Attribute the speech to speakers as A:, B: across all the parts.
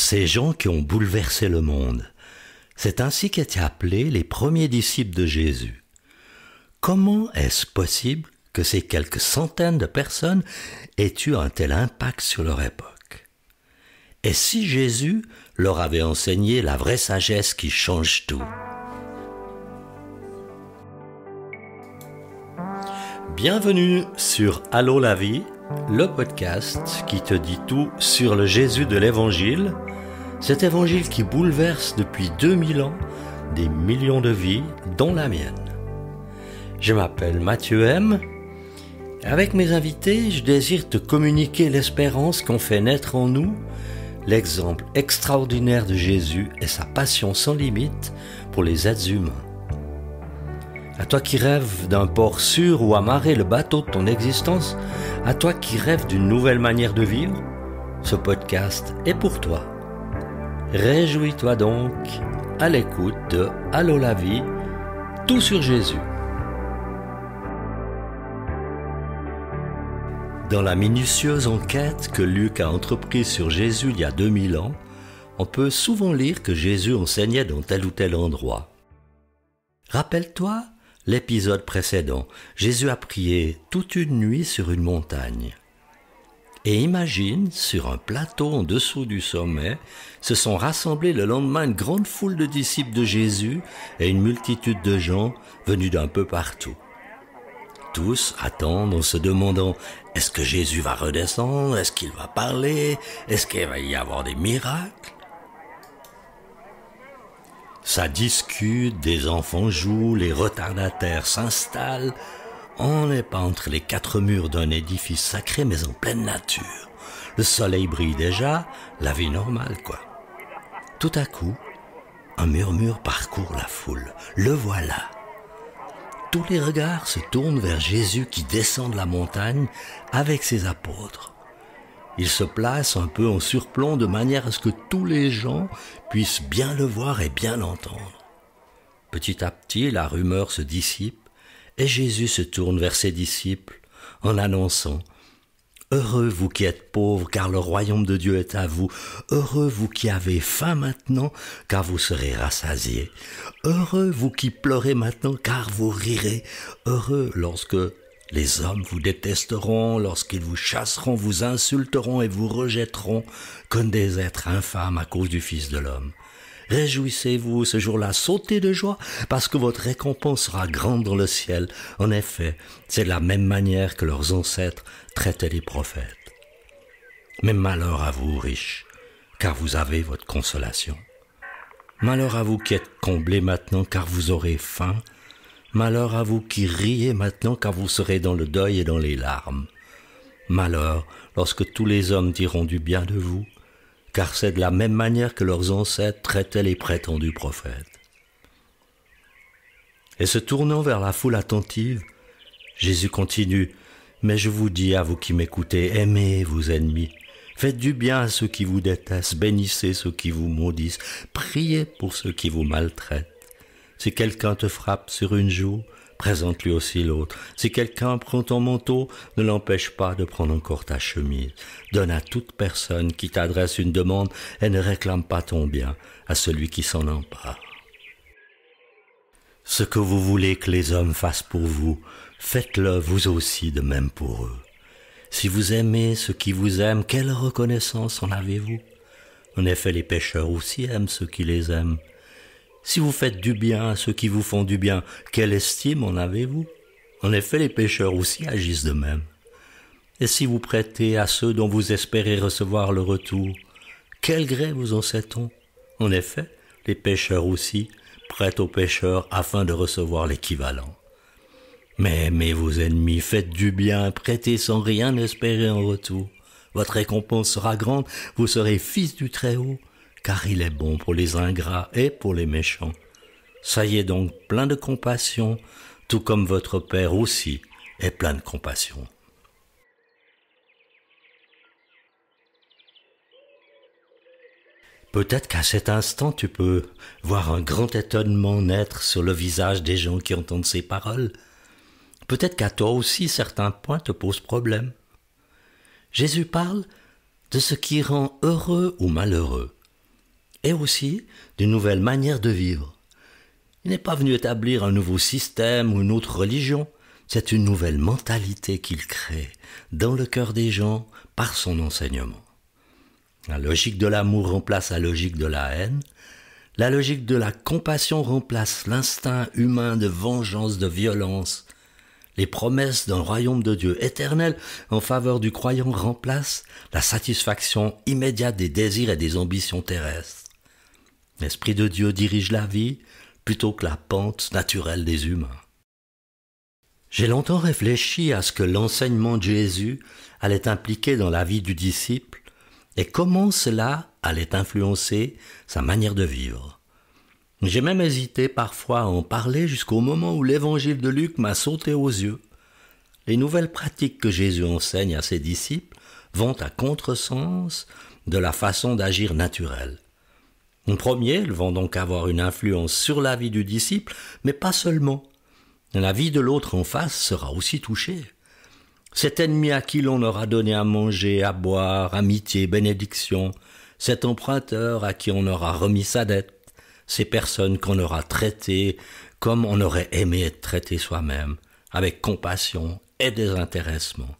A: ces gens qui ont bouleversé le monde. C'est ainsi qu'étaient appelés les premiers disciples de Jésus. Comment est-ce possible que ces quelques centaines de personnes aient eu un tel impact sur leur époque? Et si Jésus leur avait enseigné la vraie sagesse qui change tout? Bienvenue sur Allô la vie, le podcast qui te dit tout sur le Jésus de l'Évangile, cet Évangile qui bouleverse depuis 2000 ans des millions de vies, dont la mienne. Je m'appelle Mathieu M. Avec mes invités, je désire te communiquer l'espérance qu'ont fait naître en nous l'exemple extraordinaire de Jésus et sa passion sans limite pour les êtres humains. À toi qui rêves d'un port sûr où amarrer le bateau de ton existence, à toi qui rêves d'une nouvelle manière de vivre, ce podcast est pour toi. Réjouis-toi donc à l'écoute de Allô la vie, tout sur Jésus. Dans la minutieuse enquête que Luc a entreprise sur Jésus il y a 2000 ans, on peut souvent lire que Jésus enseignait dans tel ou tel endroit. Rappelle-toi l'épisode précédent, Jésus a prié toute une nuit sur une montagne. Et imagine, sur un plateau en dessous du sommet, se sont rassemblés le lendemain une grande foule de disciples de Jésus et une multitude de gens venus d'un peu partout. Tous attendent en se demandant, est-ce que Jésus va redescendre? Est-ce qu'il va parler? Est-ce qu'il va y avoir des miracles? Ça discute, des enfants jouent, les retardataires s'installent. On n'est pas entre les quatre murs d'un édifice sacré, mais en pleine nature. Le soleil brille déjà, la vie normale, quoi. Tout à coup, un murmure parcourt la foule. Le voilà. Tous les regards se tournent vers Jésus qui descend de la montagne avec ses apôtres. Il se place un peu en surplomb de manière à ce que tous les gens puissent bien le voir et bien l'entendre. Petit à petit, la rumeur se dissipe et Jésus se tourne vers ses disciples en annonçant « Heureux vous qui êtes pauvres, car le royaume de Dieu est à vous. Heureux vous qui avez faim maintenant, car vous serez rassasiés. Heureux vous qui pleurez maintenant, car vous rirez. Heureux lorsque les hommes vous détesteront, lorsqu'ils vous chasseront, vous insulteront et vous rejetteront comme des êtres infâmes à cause du Fils de l'homme. Réjouissez-vous ce jour-là, sautez de joie, parce que votre récompense sera grande dans le ciel. En effet, c'est de la même manière que leurs ancêtres traitaient les prophètes. Mais malheur à vous, riches, car vous avez votre consolation. Malheur à vous qui êtes comblés maintenant, car vous aurez faim. Malheur à vous qui riez maintenant, car vous serez dans le deuil et dans les larmes. Malheur lorsque tous les hommes diront du bien de vous, car c'est de la même manière que leurs ancêtres traitaient les prétendus prophètes. Et se tournant vers la foule attentive, Jésus continue, « Mais je vous dis à vous qui m'écoutez, aimez vos ennemis, faites du bien à ceux qui vous détestent, bénissez ceux qui vous maudissent, priez pour ceux qui vous maltraitent. Si quelqu'un te frappe sur une joue, présente-lui aussi l'autre. Si quelqu'un prend ton manteau, ne l'empêche pas de prendre encore ta chemise. Donne à toute personne qui t'adresse une demande et ne réclame pas ton bien à celui qui s'en empare. Ce que vous voulez que les hommes fassent pour vous, faites-le vous aussi de même pour eux. Si vous aimez ceux qui vous aiment, quelle reconnaissance en avez-vous? En effet, les pécheurs aussi aiment ceux qui les aiment. Si vous faites du bien à ceux qui vous font du bien, quelle estime en avez-vous? En effet, les pécheurs aussi agissent de même. Et si vous prêtez à ceux dont vous espérez recevoir le retour, quel gré vous en sait-on? En effet, les pécheurs aussi prêtent aux pécheurs afin de recevoir l'équivalent. Mais aimez vos ennemis, faites du bien, prêtez sans rien espérer en retour. Votre récompense sera grande, vous serez fils du Très-Haut, car il est bon pour les ingrats et pour les méchants. Soyez donc plein de compassion, tout comme votre Père aussi est plein de compassion. Peut-être qu'à cet instant, tu peux voir un grand étonnement naître sur le visage des gens qui entendent ces paroles. Peut-être qu'à toi aussi, certains points te posent problème. Jésus parle de ce qui rend heureux ou malheureux. et aussi d'une nouvelle manière de vivre. Il n'est pas venu établir un nouveau système ou une autre religion, c'est une nouvelle mentalité qu'il crée dans le cœur des gens par son enseignement. La logique de l'amour remplace la logique de la haine. La logique de la compassion remplace l'instinct humain de vengeance, de violence. Les promesses d'un royaume de Dieu éternel en faveur du croyant remplacent la satisfaction immédiate des désirs et des ambitions terrestres. L'Esprit de Dieu dirige la vie plutôt que la pente naturelle des humains. J'ai longtemps réfléchi à ce que l'enseignement de Jésus allait impliquer dans la vie du disciple et comment cela allait influencer sa manière de vivre. J'ai même hésité parfois à en parler jusqu'au moment où l'évangile de Luc m'a sauté aux yeux. Les nouvelles pratiques que Jésus enseigne à ses disciples vont à contresens de la façon d'agir naturelle. En premier, elles vont donc avoir une influence sur la vie du disciple, mais pas seulement. La vie de l'autre en face sera aussi touchée. Cet ennemi à qui l'on aura donné à manger, à boire, amitié, bénédiction, cet emprunteur à qui on aura remis sa dette, ces personnes qu'on aura traitées comme on aurait aimé être traité soi-même, avec compassion et désintéressement.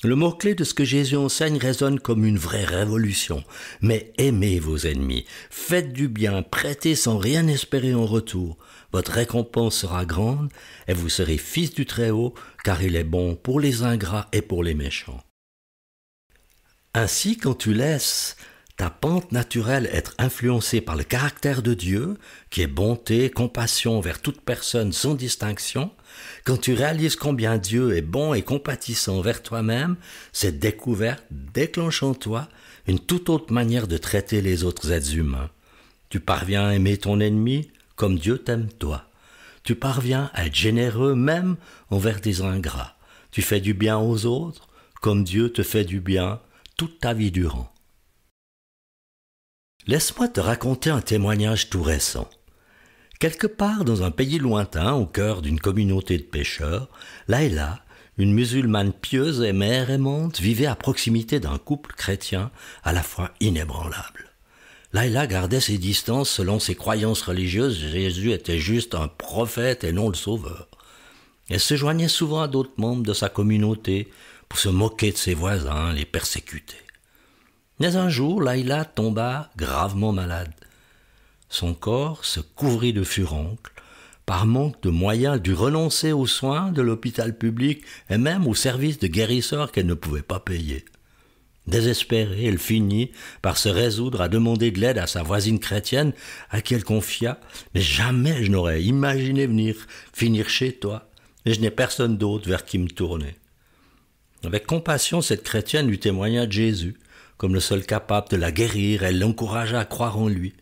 A: Le mot-clé de ce que Jésus enseigne résonne comme une vraie révolution. Mais aimez vos ennemis, faites du bien, prêtez sans rien espérer en retour. Votre récompense sera grande et vous serez fils du Très-Haut, car il est bon pour les ingrats et pour les méchants. Ainsi, quand tu laisses ta pente naturelle être influencée par le caractère de Dieu, qui est bonté, compassion envers toute personne sans distinction, quand tu réalises combien Dieu est bon et compatissant envers toi-même, cette découverte déclenche en toi une toute autre manière de traiter les autres êtres humains. Tu parviens à aimer ton ennemi comme Dieu t'aime toi. Tu parviens à être généreux même envers des ingrats. Tu fais du bien aux autres comme Dieu te fait du bien toute ta vie durant. Laisse-moi te raconter un témoignage tout récent. Quelque part dans un pays lointain, au cœur d'une communauté de pêcheurs, Laïla, une musulmane pieuse et mère aimante, vivait à proximité d'un couple chrétien à la fois inébranlable. Laïla gardait ses distances selon ses croyances religieuses. Jésus était juste un prophète et non le sauveur. Elle se joignait souvent à d'autres membres de sa communauté pour se moquer de ses voisins, les persécuter. Mais un jour, Laïla tomba gravement malade. Son corps se couvrit de furoncles. Par manque de moyens, elle dut renoncer aux soins de l'hôpital public et même aux services de guérisseurs qu'elle ne pouvait pas payer. Désespérée, elle finit par se résoudre à demander de l'aide à sa voisine chrétienne à qui elle confia « Mais jamais je n'aurais imaginé finir chez toi, et je n'ai personne d'autre vers qui me tourner. » Avec compassion, cette chrétienne lui témoigna de Jésus comme le seul capable de la guérir. Elle l'encouragea à croire en lui.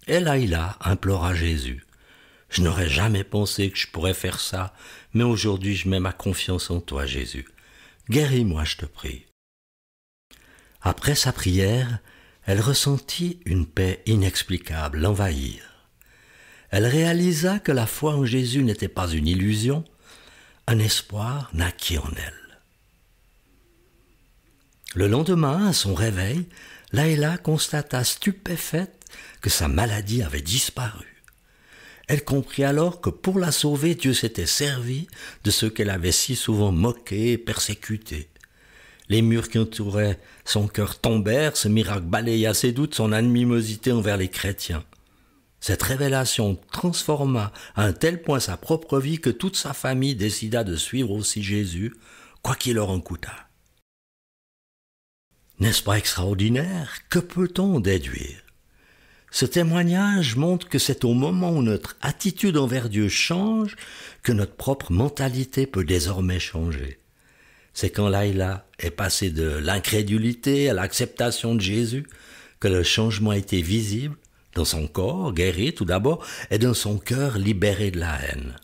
A: Et Laïla implora Jésus. « Je n'aurais jamais pensé que je pourrais faire ça, mais aujourd'hui je mets ma confiance en toi, Jésus. Guéris-moi, je te prie. » Après sa prière, elle ressentit une paix inexplicable l'envahir. Elle réalisa que la foi en Jésus n'était pas une illusion, un espoir naquit en elle. Le lendemain, à son réveil, Laïla constata stupéfaite que sa maladie avait disparu. Elle comprit alors que pour la sauver, Dieu s'était servi de ceux qu'elle avait si souvent moqués et persécutés. Les murs qui entouraient son cœur tombèrent, ce miracle balaya ses doutes, son animosité envers les chrétiens. Cette révélation transforma à un tel point sa propre vie que toute sa famille décida de suivre aussi Jésus, quoi qu'il leur en coûtât. N'est-ce pas extraordinaire? Que peut-on en déduire? Ce témoignage montre que c'est au moment où notre attitude envers Dieu change que notre propre mentalité peut désormais changer. C'est quand Laïla est passée de l'incrédulité à l'acceptation de Jésus que le changement a été visible dans son corps, guéri tout d'abord, et dans son cœur libéré de la haine.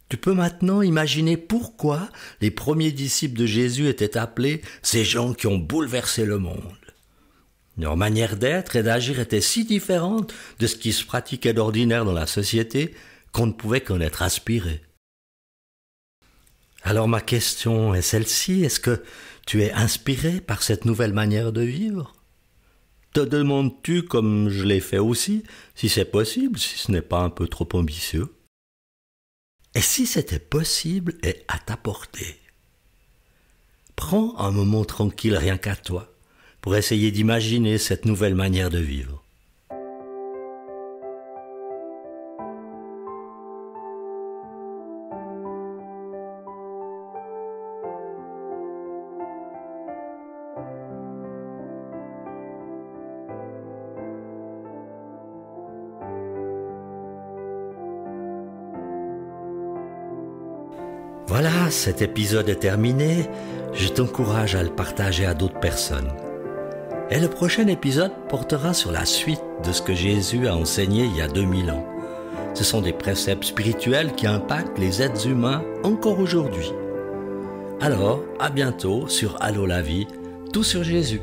A: Tu peux maintenant imaginer pourquoi les premiers disciples de Jésus étaient appelés ces gens qui ont bouleversé le monde. Leur manière d'être et d'agir était si différente de ce qui se pratiquait d'ordinaire dans la société qu'on ne pouvait qu'en être inspiré. Alors ma question est celle-ci, est-ce que tu es inspiré par cette nouvelle manière de vivre? Te demandes-tu, comme je l'ai fait aussi, si c'est possible, si ce n'est pas un peu trop ambitieux? Et si c'était possible et à ta portée? Prends un moment tranquille rien qu'à toi, pour essayer d'imaginer cette nouvelle manière de vivre. Voilà, cet épisode est terminé. Je t'encourage à le partager à d'autres personnes. Et le prochain épisode portera sur la suite de ce que Jésus a enseigné il y a 2000 ans. Ce sont des préceptes spirituels qui impactent les êtres humains encore aujourd'hui. Alors, à bientôt sur Allô la vie, tout sur Jésus.